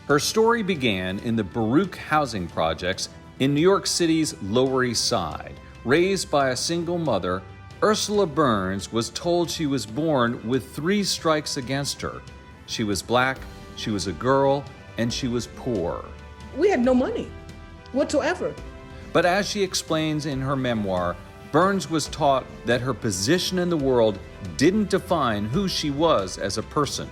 Her story began in the Baruch housing projects in New York City's Lower East Side. Raised by a single mother, Ursula Burns was told she was born with 3 strikes against her. She was black, she was a girl, and she was poor. We had no money whatsoever. But as she explains in her memoir, Burns was taught that her position in the world didn't define who she was as a person.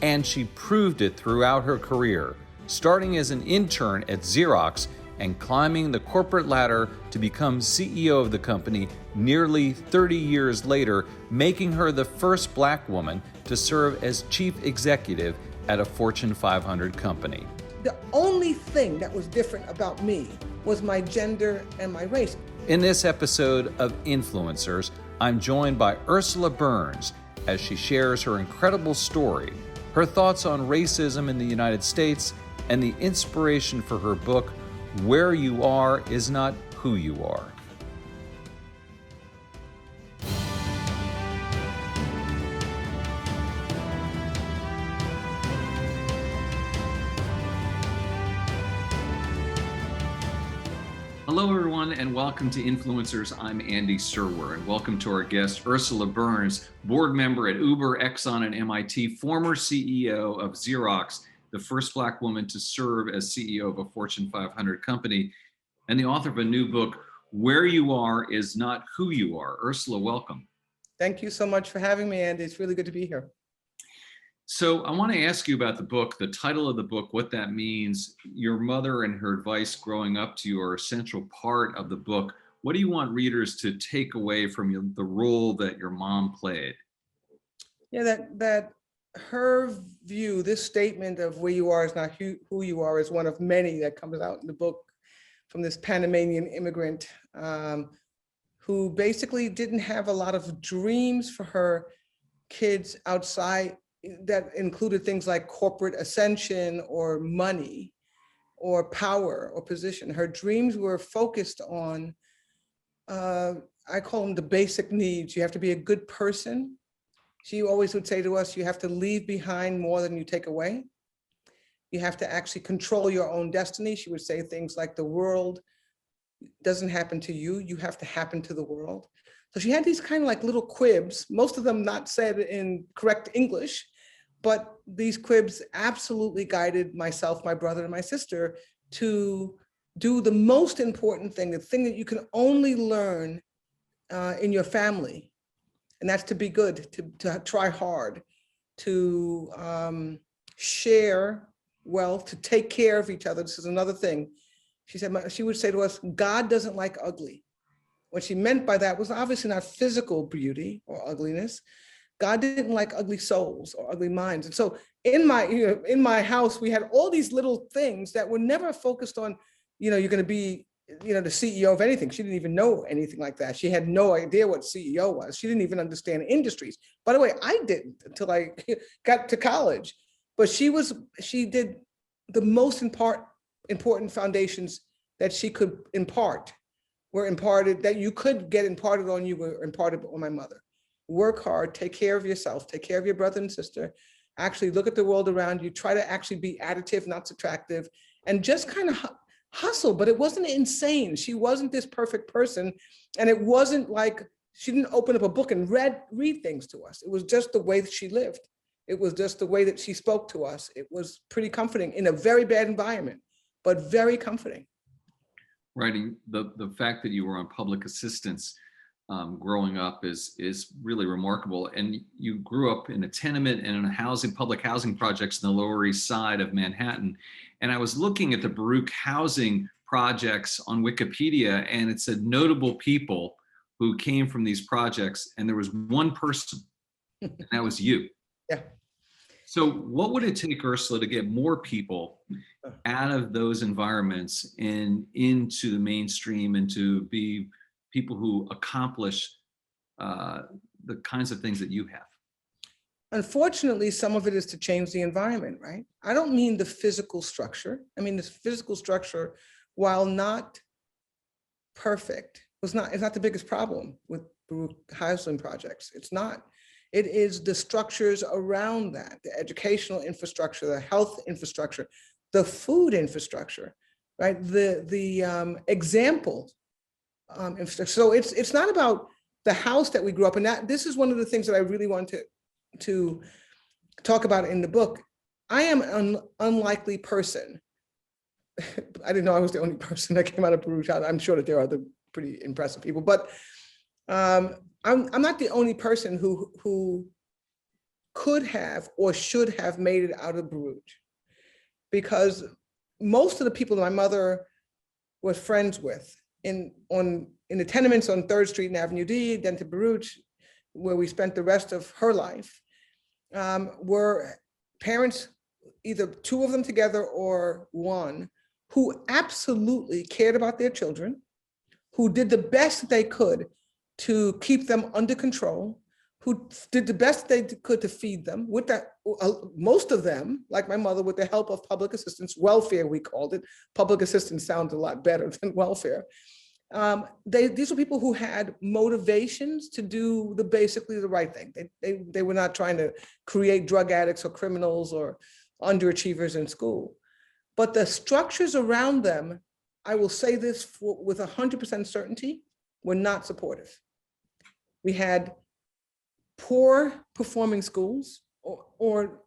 And she proved it throughout her career, starting as an intern at Xerox and climbing the corporate ladder to become CEO of the company nearly 30 years later, making her the first black woman to serve as chief executive at a Fortune 500 company. The only thing that was different about me was my gender and my race. In this episode of Influencers, I'm joined by Ursula Burns as she shares her incredible story, her thoughts on racism in the United States, and the inspiration for her book, Where You Are Is Not Who You Are. Hello, everyone, and welcome to Influencers. I'm Andy Serwer, and welcome to our guest, Ursula Burns, board member at Uber, Exxon, and MIT, former CEO of Xerox, the first Black woman to serve as CEO of a Fortune 500 company, and the author of a new book, Where You Are Is Not Who You Are. Ursula, welcome. Thank you so much for having me, Andy. It's really good to be here. So I want to ask you about the book, the title of the book, what that means. Your mother and her advice growing up to you are a central part of the book. What do you want readers to take away from the role that your mom played? Yeah, that her view, this statement of where you are is not who you are, is one of many that comes out in the book from this Panamanian immigrant who basically didn't have a lot of dreams for her kids outside that included things like corporate ascension or money or power or position. Her dreams were focused on, I call them the basic needs. You have to be a good person. She always would say to us, you have to leave behind more than you take away. You have to actually control your own destiny. She would say things like, the world doesn't happen to you, you have to happen to the world. So she had these kind of like little quibs, most of them not said in correct English, but these quibs absolutely guided myself, my brother, and my sister to do the most important thing, the thing that you can only learn in your family. And that's to be good, to try hard, to share wealth, to take care of each other. This is another thing. She said, she would say to us, God doesn't like ugly. What she meant by that was obviously not physical beauty or ugliness. God didn't like ugly souls or ugly minds. And so in my house, we had all these little things that were never focused on, you're going to be, the CEO of anything. She didn't even know anything like that. She had no idea what CEO was. She didn't even understand industries. By the way, I didn't until I got to college. But she did the most important foundations that she could impart, were imparted, that you could get imparted on you, were imparted on my mother. Work hard, take care of yourself, take care of your brother and sister, actually look at the world around you, try to actually be additive, not subtractive, and just kind of hustle. But it wasn't insane. She wasn't this perfect person. And it wasn't like she didn't open up a book and read things to us. It was just the way that she lived. It was just the way that she spoke to us. It was pretty comforting in a very bad environment, but very comforting. Right. The fact that you were on public assistance growing up is really remarkable. And you grew up in a tenement and in public housing projects in the Lower East Side of Manhattan. And I was looking at the Baruch housing projects on Wikipedia, and it said notable people who came from these projects. And there was one person, and that was you. Yeah. So what would it take, Ursula, to get more people out of those environments and into the mainstream and to be people who accomplish the kinds of things that you have? Unfortunately, some of it is to change the environment, right? I don't mean the physical structure. I mean, this physical structure, while not perfect, it's not the biggest problem with housing projects. It's not. It is the structures around that, the educational infrastructure, the health infrastructure, the food infrastructure, right? The example infrastructure. So it's not about the house that we grew up in. This is one of the things that I really want to talk about in the book. I am an unlikely person. I didn't know I was the only person that came out of Baruch. I'm sure that there are other pretty impressive people, but I'm not the only person who could have or should have made it out of Baruch, because most of the people that my mother was friends with in the tenements on 3rd Street and Avenue D, then to Baruch, where we spent the rest of her life, were parents, either 2 of them together or 1, who absolutely cared about their children, who did the best they could to keep them under control, who did the best they could to feed them, with that, most of them, like my mother, with the help of public assistance, welfare we called it. Public assistance sounds a lot better than welfare. These were people who had motivations to do basically the right thing. They were not trying to create drug addicts or criminals or underachievers in school. But the structures around them, I will say this with 100% certainty, were not supportive. We had poor performing schools, or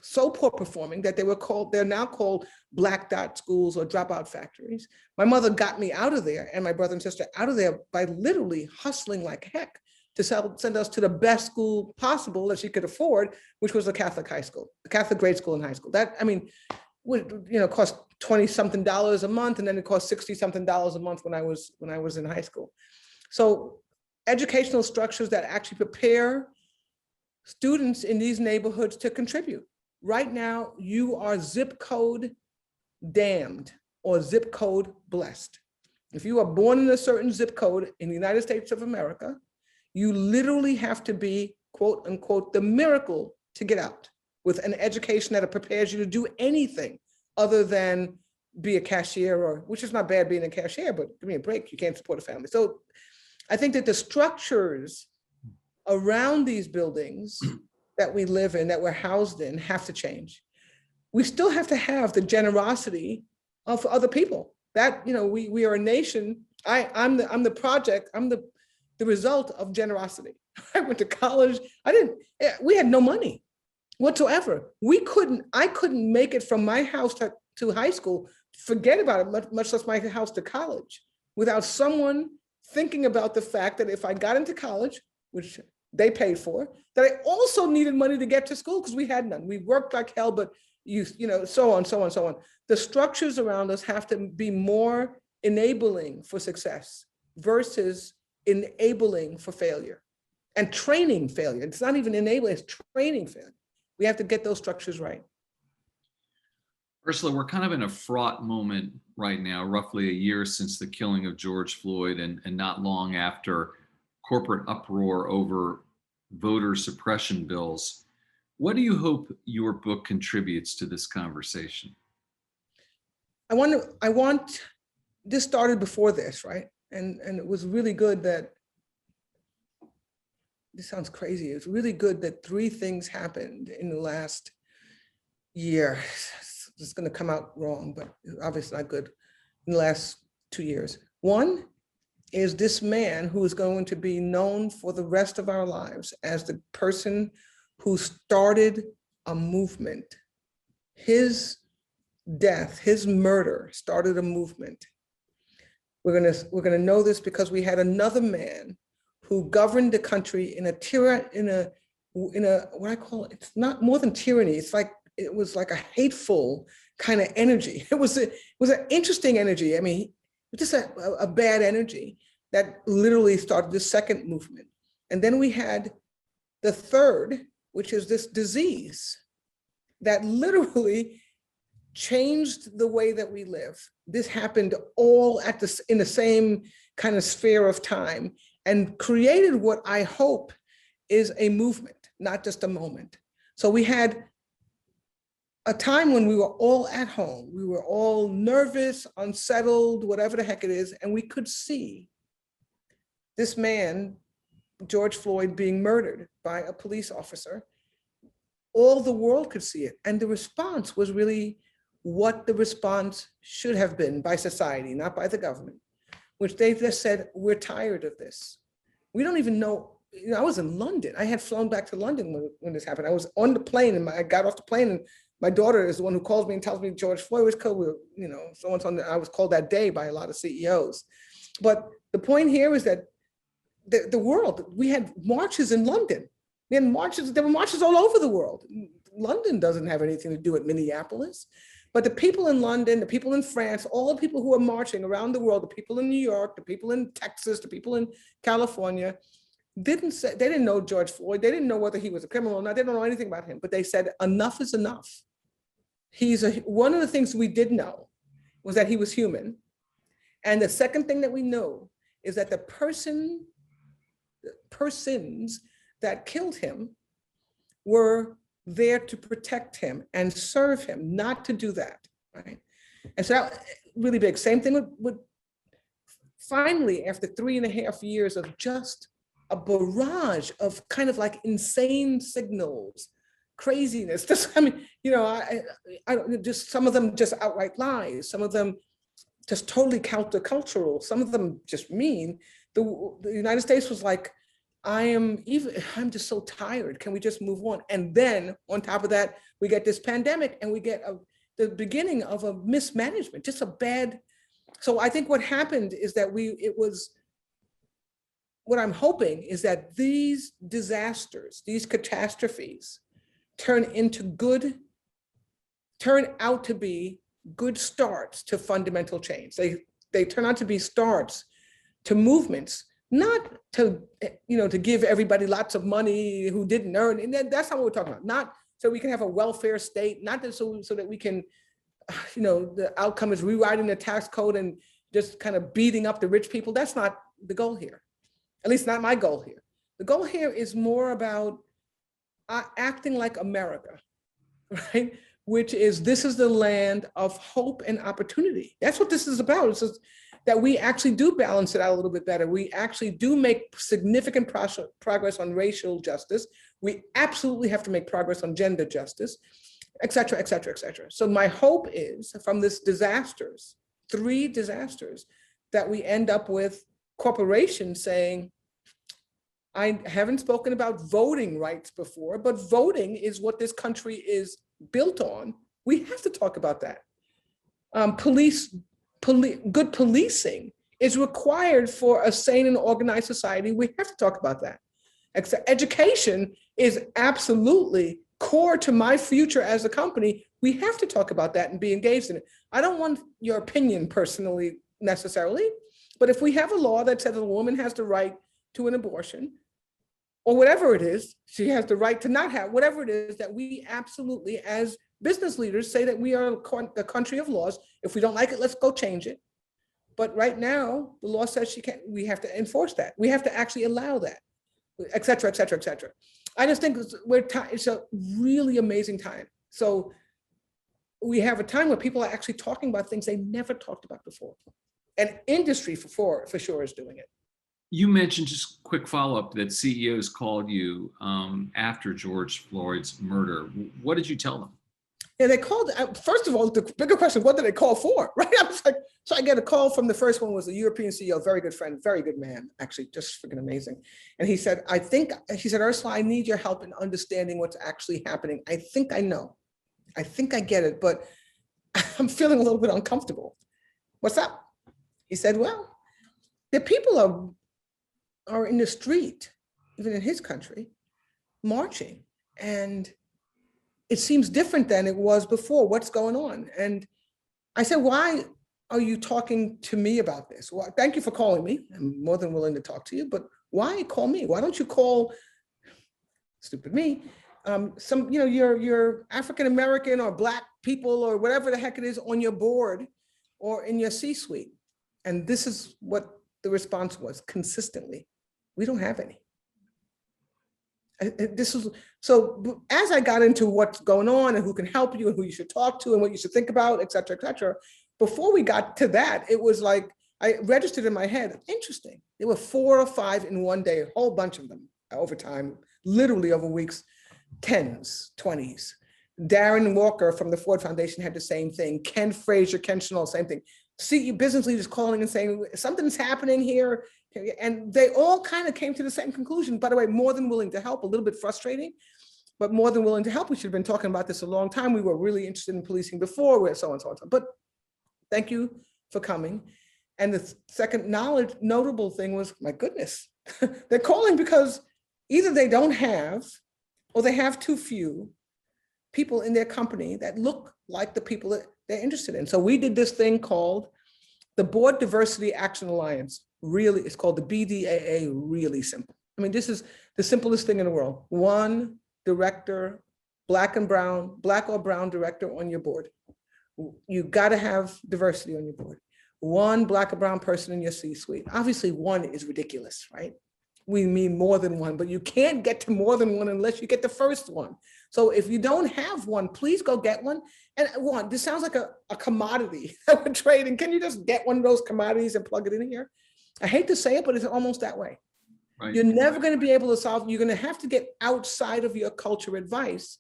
so poor performing that they're now called black dot schools or dropout factories. My mother got me out of there and my brother and sister out of there by literally hustling like heck to send us to the best school possible that she could afford, which was a Catholic high school, a Catholic grade school and high school. That, I mean, would, cost $20-something a month, and then it cost $60-something a month when I was in high school. So educational structures that actually prepare students in these neighborhoods to contribute. Right now, you are zip code damned or zip code blessed. If you are born in a certain zip code in the United States of America, you literally have to be, quote unquote, the miracle to get out, with an education that prepares you to do anything other than be a cashier, or, which is not bad being a cashier, but give me a break, you can't support a family. So I think that the structures around these buildings that we live in, that we're housed in, have to change. We still have to have the generosity of other people. That, we are a nation. I'm the result of generosity. I went to college. We had no money whatsoever. I couldn't make it from my house to high school, forget about it, much less my house to college, without someone thinking about the fact that if I got into college, which they paid for, that I also needed money to get to school because we had none. We worked like hell, but so on. The structures around us have to be more enabling for success versus enabling for failure and training failure. It's not even enabling, it's training failure. We have to get those structures right. Ursula, we're kind of in a fraught moment right now, roughly a year since the killing of George Floyd, and not long after corporate uproar over voter suppression bills. What do you hope your book contributes to this conversation? This started before this, right? And it was really good that, this sounds crazy, it's really good that 3 things happened in the last year. It's going to come out wrong, but obviously not good, in the last 2 years. One is this man who is going to be known for the rest of our lives as the person who started a movement. His death, his murder started a movement. We're gonna know this because we had another man who governed the country in a what I call, it's not more than tyranny. It was like a hateful kind of energy. It was an interesting energy. I mean, just a bad energy that literally started the second movement. And then we had the third, which is this disease that literally changed the way that we live. This happened all in the same kind of sphere of time, and created what I hope is a movement, not just a moment. So we had a time when we were all at home. We were all nervous, unsettled, whatever the heck it is, and we could see this man, George Floyd, being murdered by a police officer. All the world could see it. And the response was really what the response should have been by society, not by the government, which they just said, we're tired of this. We don't even know, I was in London. I had flown back to London when this happened. I was on the plane and I got off the plane and my daughter is the one who calls me and tells me George Floyd was killed. I was called that day by a lot of CEOs. But the point here is that the world, we had marches in London. We had marches, there were marches all over the world. London doesn't have anything to do with Minneapolis. But the people in London, the people in France, all the people who are marching around the world, the people in New York, the people in Texas, the people in California, they didn't know George Floyd. They didn't know whether he was a criminal or not. They don't know anything about him, but they said enough is enough. One of the things we did know was that he was human. And the second thing that we know is that the persons that killed him were there to protect him and serve him, not to do that, right? And so that really big. Same thing with finally, after 3.5 years of just a barrage of kind of like insane signals, craziness. Just, I mean, I just some of them just outright lies, some of them just totally countercultural, some of them just mean. The United States was like, I'm just so tired. Can we just move on? And then on top of that, we get this pandemic and we get the beginning of a mismanagement, just a bad. So I think what happened is that what I'm hoping is that these disasters, these catastrophes turn out to be good starts to fundamental change. They turn out to be starts to movements, not to give everybody lots of money who didn't earn, and that's not what we're talking about. Not so we can have a welfare state, not that so that we can, the outcome is rewriting the tax code and just kind of beating up the rich people. That's not the goal here, at least not my goal here. The goal here is more about acting like America, right? This is the land of hope and opportunity. That's what this is about. It's just that we actually do balance it out a little bit better. We actually do make significant progress on racial justice. We absolutely have to make progress on gender justice, et cetera, et cetera, et cetera. So my hope is from this three disasters, that we end up with corporations saying, I haven't spoken about voting rights before, but voting is what this country is built on. We have to talk about that. Good policing is required for a sane and organized society. We have to talk about that. Education is absolutely core to my future as a company. We have to talk about that and be engaged in it. I don't want your opinion personally necessarily, but if we have a law that says a woman has the right to an abortion, or whatever it is, she has the right to not have, whatever it is, that we absolutely, as business leaders, say that we are a country of laws. If we don't like it, let's go change it. But right now, the law says she can't, we have to enforce that. We have to actually allow that, et cetera, et cetera, et cetera. I just think it's a really amazing time. So we have a time where people are actually talking about things they never talked about before. And industry for sure is doing it. You mentioned, just quick follow-up, that CEOs called you after George Floyd's murder. What did you tell them? Yeah, they called, first of all, the bigger question, what did they call for, right? I was like, so I get a call from the first one, was a European CEO, very good friend, very good man, actually, just freaking amazing. And he said, he said, Ursula, I need your help in understanding what's actually happening. I think I know. I think I get it, but I'm feeling a little bit uncomfortable. What's up? He said, well, the people are in the street, even in his country, marching. And it seems different than it was before. What's going on? And I said, why are you talking to me about this? Well, thank you for calling me. I'm more than willing to talk to you, but why call me? Why don't you call, stupid me, your African-American or Black people or whatever the heck it is on your board or in your C-suite? And this is what the response was consistently. We don't have any. So as I got into what's going on and who can help you and who you should talk to and what you should think about, et cetera, before we got to that, it was like, I registered in my head, interesting. There were 4 or 5 in one day, a whole bunch of them over time, literally over weeks, 10s, 20s. Darren Walker from the Ford Foundation had the same thing. Ken Frazier, Ken Schnall, same thing. See business leaders calling and saying, something's happening here. And they all kind of came to the same conclusion. By the way, more than willing to help, a little bit frustrating, but more than willing to help. We should have been talking about this a long time. We were really interested in policing before, where so on and so on. But thank you for coming. And the second notable thing was, my goodness, they're calling because either they don't have, or they have too few people in their company that look like the people that they're interested in. So we did this thing called the Board Diversity Action Alliance. Really, it's called the BDAA, really simple. I mean, this is the simplest thing in the world. One director, black or brown director on your board. You got to have diversity on your board. One black or brown person in your C-suite. Obviously, one is ridiculous, right? We mean more than one, but you can't get to more than one unless you get the first one. So if you don't have one, please go get one. And one, this sounds like a commodity that we're trading. Can you just get one of those commodities and plug it in here? I hate to say it, but it's almost that way. Right. You're never going to be able to solve. You're going to have to get outside of your culture advice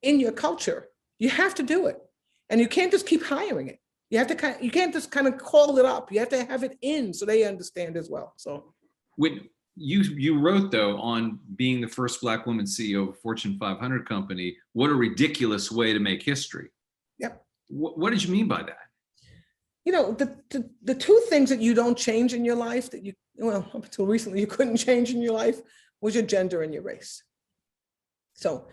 in your culture. You have to do it. And you can't just keep hiring it. You have to you can't just kind of call it up. You have to have it in so they understand as well. So when you wrote, though, on being the first Black woman CEO of a Fortune 500 company, what a ridiculous way to make history. Yep. What did you mean by that? You know, the two things that you don't change in your life that you, well, up until recently you couldn't change in your life was your gender and your race. So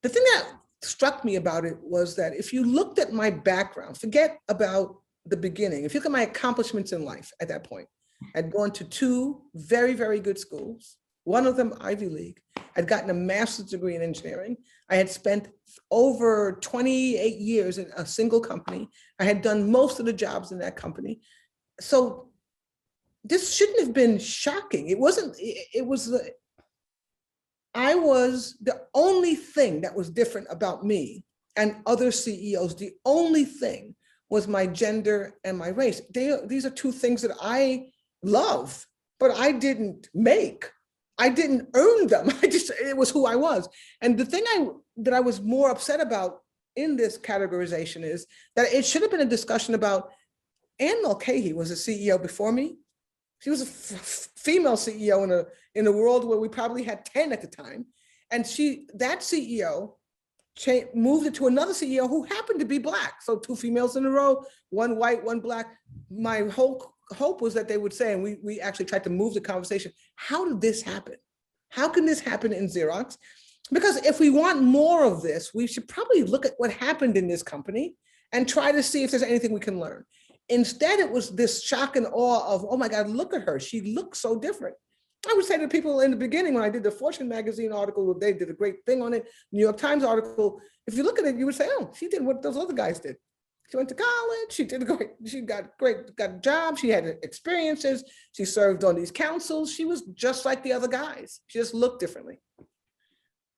the thing that struck me about it was that if you looked at my background, forget about the beginning, if you look at my accomplishments in life at that point, I'd gone to two very, very good schools, one of them Ivy League. I'd gotten a master's degree in engineering. I had spent over 28 years in a single company. I had done most of the jobs in that company. So this shouldn't have been shocking. It wasn't, I was the only thing that was different about me and other CEOs. The only thing was my gender and my race. These are two things that I love, but I didn't make. I didn't earn them. It was who I was. And the thing that I was more upset about in this categorization is that it should have been a discussion about Ann Mulcahy was a CEO before me. She was a female CEO in a world where we probably had 10 at the time. And that CEO moved it to another CEO who happened to be Black. So two females in a row, one white, one Black. My whole hope was that they would say, and we actually tried to move the conversation, how did this happen? How can this happen in Xerox? Because if we want more of this, we should probably look at what happened in this company and try to see if there's anything we can learn. Instead, it was this shock and awe of, oh my God, look at her. She looks so different. I would say to people in the beginning, when I did the Fortune magazine article, they did a great thing on it, New York Times article, if you look at it, you would say, oh, she did what those other guys did. She went to college, she got a job, she had experiences, she served on these councils. She was just like the other guys. She just looked differently.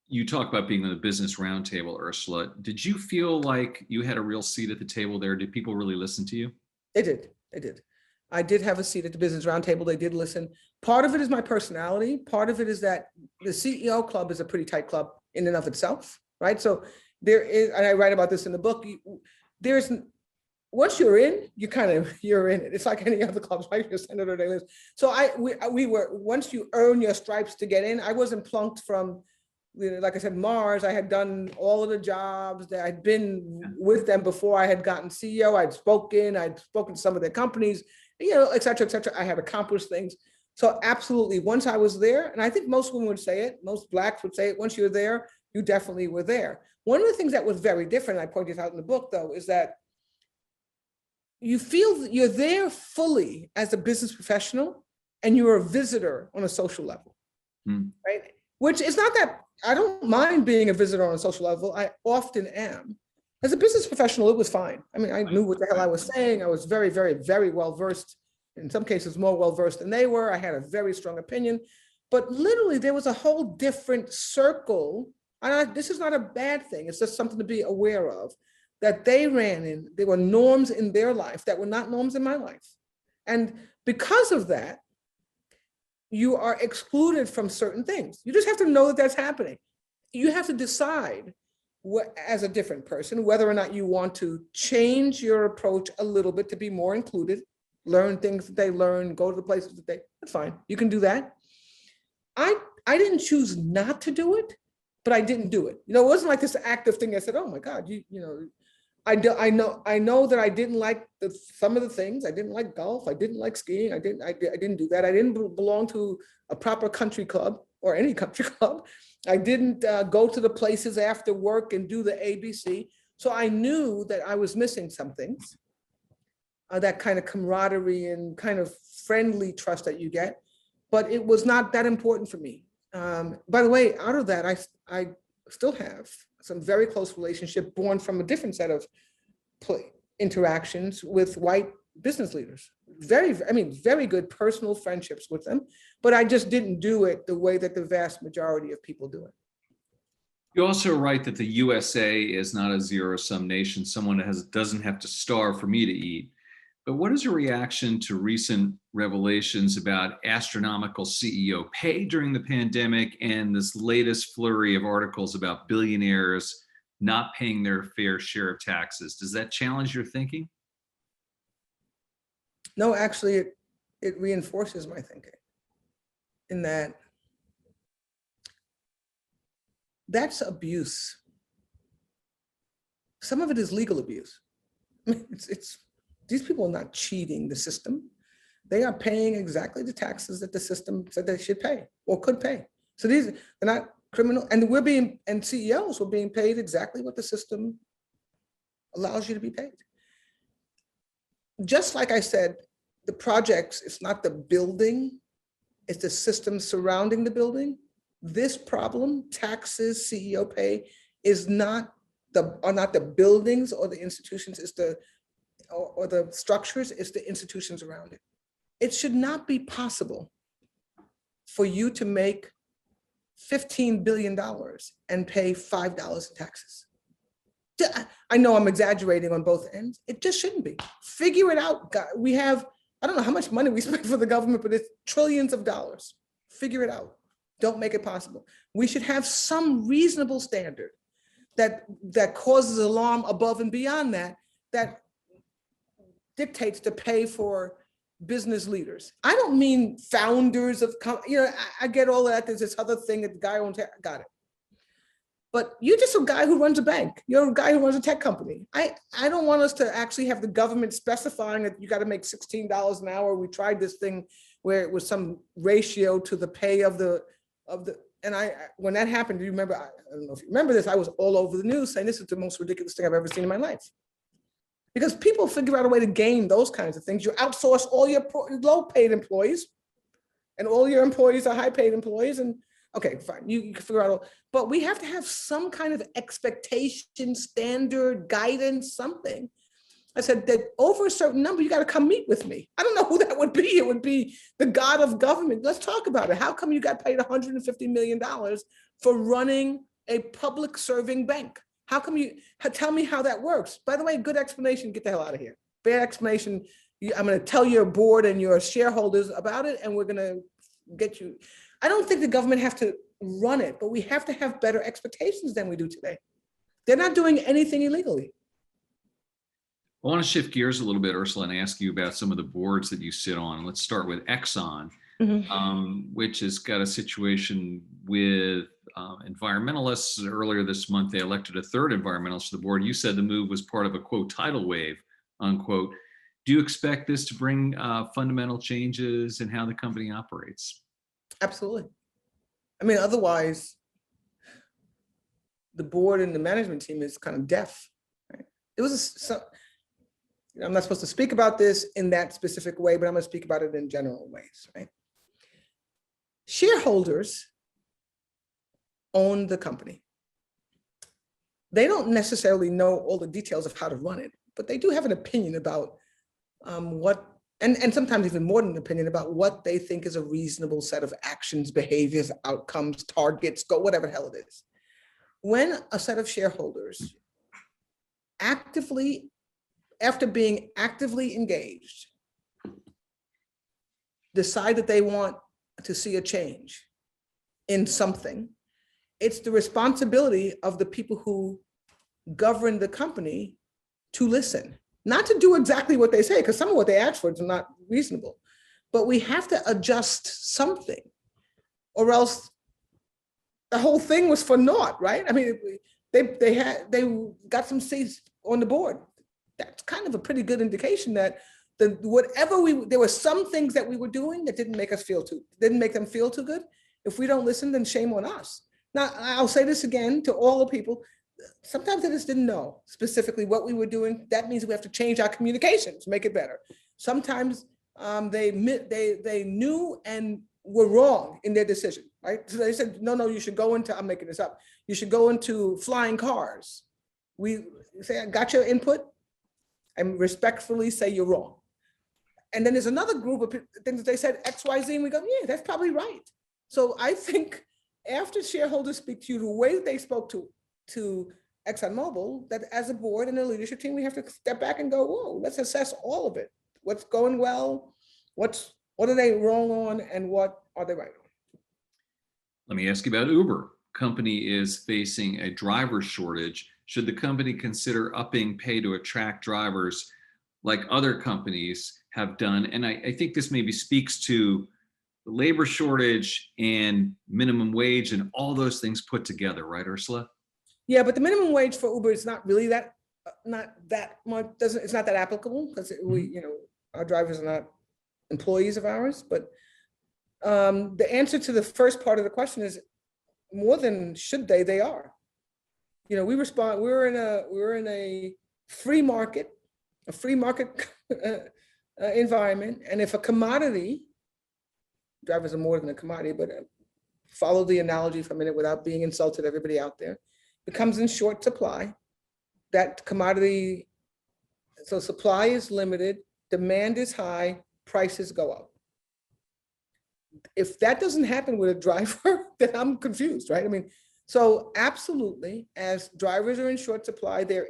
You talk about being on the Business Roundtable, Ursula. Did you feel like you had a real seat at the table there? Did people really listen to you? They did. I did have a seat at the Business Roundtable. They did listen. Part of it is my personality. Part of it is that the CEO Club is a pretty tight club in and of itself, right? So there is, and I write about this in the book, once you're in, you're in it. It's like any other clubs, right? You're senator, they list. So we were, once you earn your stripes to get in, I wasn't plunked from, like I said, Mars. I had done all of the jobs that I'd been with them before I had gotten CEO. I'd spoken to some of their companies, et cetera, et cetera. I had accomplished things. So absolutely, once I was there, and I think most women would say it, most Blacks would say it, once you're there, you definitely were there. One of the things that was very different, I pointed out in the book though, is that you feel that you're there fully as a business professional and you're a visitor on a social level, right? Which is not that, I don't mind being a visitor on a social level. I often am. As a business professional, it was fine. I mean, I knew what the hell I was saying. I was very, very, very well-versed, in some cases more well-versed than they were. I had a very strong opinion, but literally there was a whole different circle. And this is not a bad thing. It's just something to be aware of, that they ran in. There were norms in their life that were not norms in my life. And because of that, you are excluded from certain things. You just have to know that that's happening. You have to decide as a different person, whether or not you want to change your approach a little bit to be more included, learn things that they learn, go to the places that that's fine. You can do that. I didn't choose not to do it, but I didn't do it. You know, it wasn't like this active thing. I said, oh my God, you know, I know that I didn't like some of the things. I didn't like golf. I didn't like skiing. I didn't do that. I didn't belong to a proper country club or any country club. I didn't go to the places after work and do the ABC. So I knew that I was missing some things, that kind of camaraderie and kind of friendly trust that you get, but it was not that important for me. By the way, out of that, I still have some very close relationship born from a different set of interactions with white business leaders. Very good personal friendships with them, but I just didn't do it the way that the vast majority of people do it. You also write that the USA is not a zero-sum nation. Someone doesn't have to starve for me to eat. But what is your reaction to recent revelations about astronomical CEO pay during the pandemic and this latest flurry of articles about billionaires not paying their fair share of taxes? Does that challenge your thinking? No, actually, it reinforces my thinking in that that's abuse. Some of it is legal abuse. These people are not cheating the system. They are paying exactly the taxes that the system said they should pay or could pay. So they're not criminal, and CEOs were being paid exactly what the system allows you to be paid. Just like I said, the projects, it's not the building, it's the system surrounding the building. This problem, taxes, CEO pay, are not the buildings or the institutions, or the structures, it's the institutions around it. It should not be possible for you to make $15 billion and pay $5 in taxes. I know I'm exaggerating on both ends. It just shouldn't be. Figure it out. We have, I don't know how much money we spend for the government, but it's trillions of dollars. Figure it out. Don't make it possible. We should have some reasonable standard that causes alarm above and beyond that dictates to pay for business leaders. I don't mean founders of, I get all that. There's this other thing that the guy owns, got it. But you're just a guy who runs a bank. You're a guy who runs a tech company. I don't want us to actually have the government specifying that you got to make $16 an hour. We tried this thing where it was some ratio to the pay of the, and when that happened, do you remember, I don't know if you remember this, I was all over the news saying this is the most ridiculous thing I've ever seen in my life. Because people figure out a way to game those kinds of things. You outsource all your low-paid employees, and all your employees are high-paid employees. And okay, fine, you can figure out. But we have to have some kind of expectation, standard, guidance, something. I said that over a certain number, you got to come meet with me. I don't know who that would be. It would be the god of government. Let's talk about it. How come you got paid $150 million for running a public serving bank? How come you tell me how that works? By the way, good explanation, get the hell out of here. Bad explanation, I'm going to tell your board and your shareholders about it, and we're going to get you. I don't think the government have to run it, but we have to have better expectations than we do today. They're not doing anything illegally. I want to shift gears a little bit, Ursula, and ask you about some of the boards that you sit on. Let's start with Exxon, which has got a situation with environmentalists. Earlier this month, they elected a third environmentalist to the board. You said the move was part of a, quote, tidal wave, unquote. Do you expect this to bring fundamental changes in how the company operates? Absolutely. I mean, otherwise, the board and the management team is kind of deaf. Right? It was I'm not supposed to speak about this in that specific way, but I'm going to speak about it in general ways. Right? Shareholders own the company. They don't necessarily know all the details of how to run it, but they do have an opinion about and sometimes even more than an opinion about what they think is a reasonable set of actions, behaviors, outcomes, targets, whatever the hell it is. When a set of shareholders after being actively engaged, decide that they want to see a change in something, it's the responsibility of the people who govern the company to listen, not to do exactly what they say, because some of what they ask for is not reasonable, but we have to adjust something, or else the whole thing was for naught, right? I mean, they got some seats on the board. That's kind of a pretty good indication that there were some things that we were doing that didn't make them feel too good. If we don't listen, then shame on us. Now, I'll say this again to all the people. Sometimes they just didn't know specifically what we were doing. That means we have to change our communications, make it better. Sometimes they knew and were wrong in their decision, right? So they said, no, you should go into, I'm making this up, you should go into flying cars. We say, I got your input, and respectfully say you're wrong. And then there's another group of things that they said X, Y, Z, and we go, yeah, that's probably right. So I think after shareholders speak to you, the way that they spoke to ExxonMobil, that as a board and a leadership team, we have to step back and go, whoa, let's assess all of it. What's going well? What are they wrong on, and what are they right on? Let me ask you about Uber. Company is facing a driver shortage. Should the company consider upping pay to attract drivers like other companies have done? And I think this maybe speaks to the labor shortage and minimum wage and all those things put together, right, Ursula? Yeah, but the minimum wage for Uber is not really not that much. It's not that applicable, because our drivers are not employees of ours. But the answer to the first part of the question is more than should they are. We respond. We're in a free market environment, and if a commodity, drivers are more than a commodity, but follow the analogy for a minute without being insulted, everybody out there, becomes in short supply, that commodity, so supply is limited, demand is high, prices go up. If that doesn't happen with a driver, then I'm confused, right? I mean, so absolutely, as drivers are in short supply, there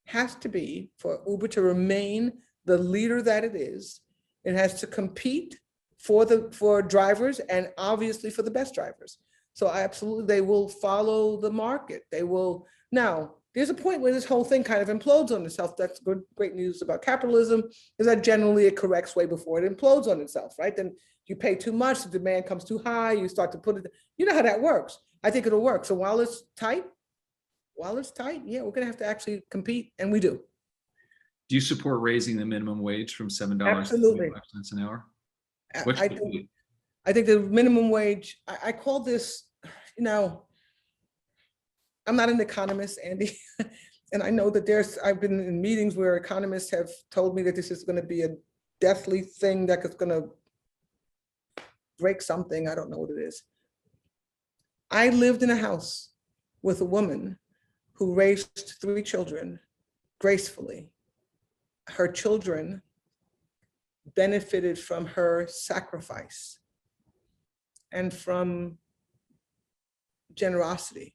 has to be, for Uber to remain the leader that it is, it has to compete for drivers, and obviously for the best drivers. So absolutely, they will follow the market. They will. Now, there's a point where this whole thing kind of implodes on itself. That's good, great news about capitalism, is that generally it corrects way before it implodes on itself, right? Then you pay too much, the demand comes too high, you start to put it, you know how that works. I think it'll work. So while it's tight, yeah, we're gonna have to actually compete, and we do. Do you support raising the minimum wage from $7 Absolutely. to 25 cents an hour? I think the minimum wage, I call this, I'm not an economist, Andy, and I know that I've been in meetings where economists have told me that this is going to be a deathly thing that is going to break something. I don't know what it is. I lived in a house with a woman who raised 3 children gracefully. Her children benefited from her sacrifice and from generosity.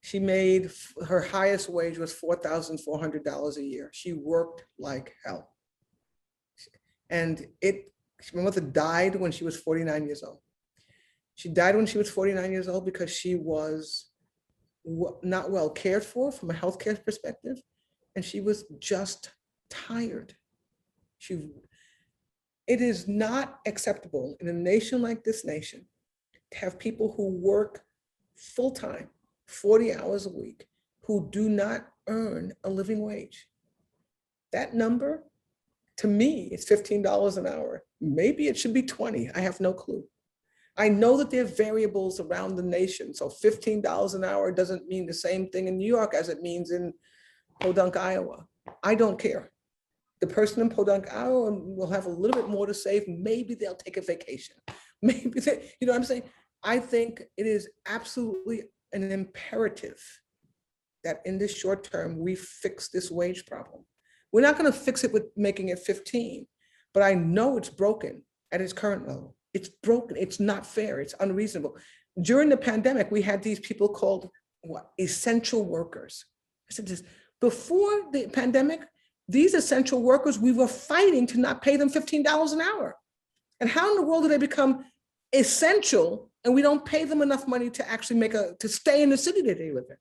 She made, her highest wage was $4,400 a year. She worked like hell. And my mother died when she was 49 years old. She died when she was 49 years old because she was not well cared for from a healthcare perspective, and she was just tired. It is not acceptable in a nation like this nation to have people who work full-time, 40 hours a week, who do not earn a living wage. That number, to me, is $15 an hour. Maybe it should be 20. I have no clue. I know that there are variables around the nation. So $15 an hour doesn't mean the same thing in New York as it means in Podunk, Iowa. I don't care. The person in Podunk, Iowa will have a little bit more to save. Maybe they'll take a vacation. Maybe you know what I'm saying? I think it is absolutely an imperative that in this short term, we fix this wage problem. We're not going to fix it with making it 15, but I know it's broken at its current level. It's broken. It's not fair. It's unreasonable. During the pandemic, we had these people called essential workers. I said this, before the pandemic, these essential workers, we were fighting to not pay them $15 an hour. And how in the world do they become essential and we don't pay them enough money to actually to stay in the city that they live in.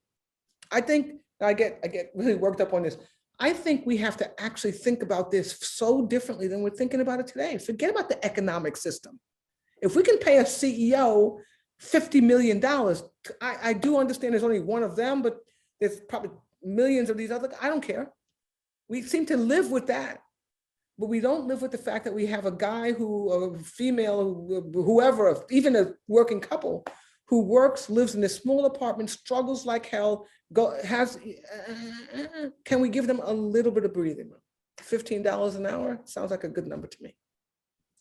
I think I get really worked up on this. I think we have to actually think about this so differently than we're thinking about it today. Forget about the economic system. If we can pay a CEO $50 million, I do understand there's only one of them, but there's probably millions of these other, I don't care. We seem to live with that, but we don't live with the fact that we have a guy a female, whoever, even a working couple who works, lives in a small apartment, struggles like hell, can we give them a little bit of breathing room? $15 an hour sounds like a good number to me.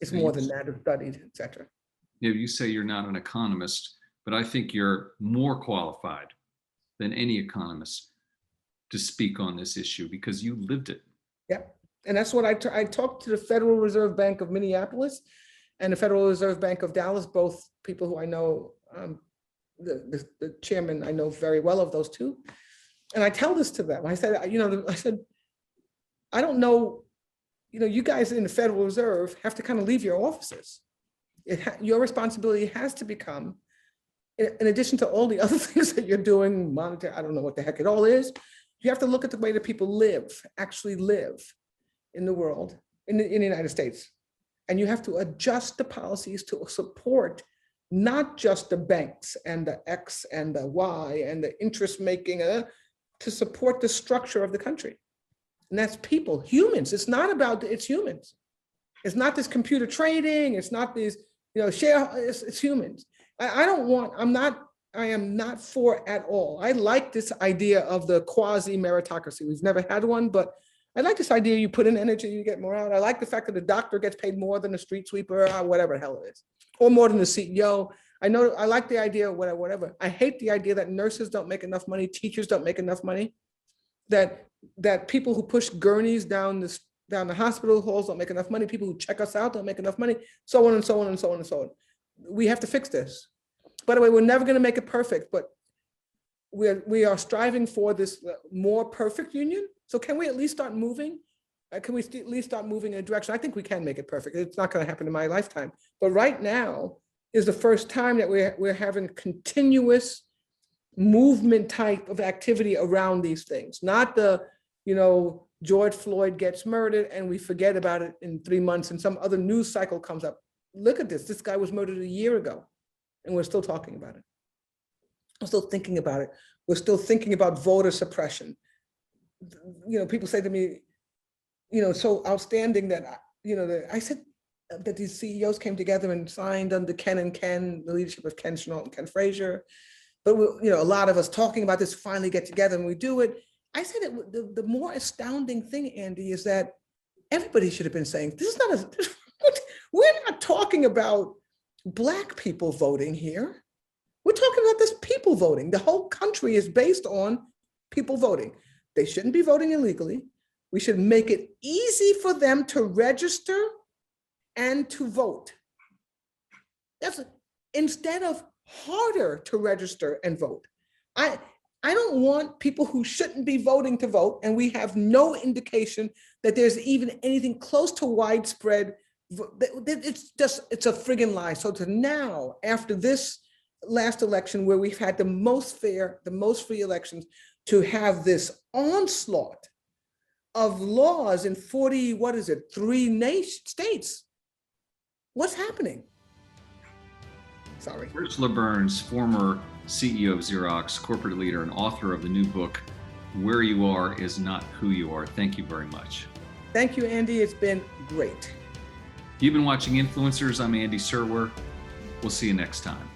It's more than that, it's studied, et cetera. Yeah, you say you're not an economist, but I think you're more qualified than any economist to speak on this issue because you lived it. Yeah, and that's what I talked to the Federal Reserve Bank of Minneapolis and the Federal Reserve Bank of Dallas, both people who I know, the chairman I know very well of those two. And I tell this to them. I said, I don't know, you guys in the Federal Reserve have to kind of leave your offices. Your responsibility has to become, in addition to all the other things that you're doing, monetary, I don't know what the heck it all is, you have to look at the way that people actually live in the world, in the United States. And you have to adjust the policies to support not just the banks and the X and the Y and the interest making, to support the structure of the country. And that's people, humans. It's not about, it's humans. It's not this computer trading. It's not these, it's humans. I am not for at all. I like this idea of the quasi meritocracy. We've never had one, but I like this idea you put in energy, you get more out. I like the fact that the doctor gets paid more than the street sweeper, or whatever the hell it is, or more than the CEO. I like the idea of whatever. I hate the idea that nurses don't make enough money, teachers don't make enough money, that people who push gurneys down the hospital halls don't make enough money, people who check us out don't make enough money, so on and so on and so on and so on. We have to fix this. By the way, we're never going to make it perfect, but we are striving for this more perfect union. So can we at least start moving? Can we at least start moving in a direction? I think we can make it perfect. It's not going to happen in my lifetime. But right now is the first time that we're having continuous movement type of activity around these things. Not the, George Floyd gets murdered and we forget about it in 3 months and some other news cycle comes up. Look at this. This guy was murdered a year ago and we're still talking about it. We're still thinking about it. We're still thinking about voter suppression. People say to me, so outstanding that, I said that these CEOs came together and signed under Ken and Ken, the leadership of Ken Chenault and Ken Frazier. But, a lot of us talking about this finally get together and we do it. I said the more astounding thing, Andy, is that everybody should have been saying, this is not we're not talking about Black people voting here. We're talking about this people voting. The whole country is based on people voting. They shouldn't be voting illegally. We should make it easy for them to register and to vote. Instead of harder to register and vote. I don't want people who shouldn't be voting to vote, and we have no indication that there's even anything close to widespread. It's a friggin' lie. So to now, after this last election where we've had the most fair, the most free elections, to have this onslaught of laws in 3 states. What's happening? Sorry. Ursula Burns, former CEO of Xerox, corporate leader, and author of the new book, Where You Are Is Not Who You Are. Thank you very much. Thank you, Andy. It's been great. You've been watching Influencers. I'm Andy Serwer. We'll see you next time.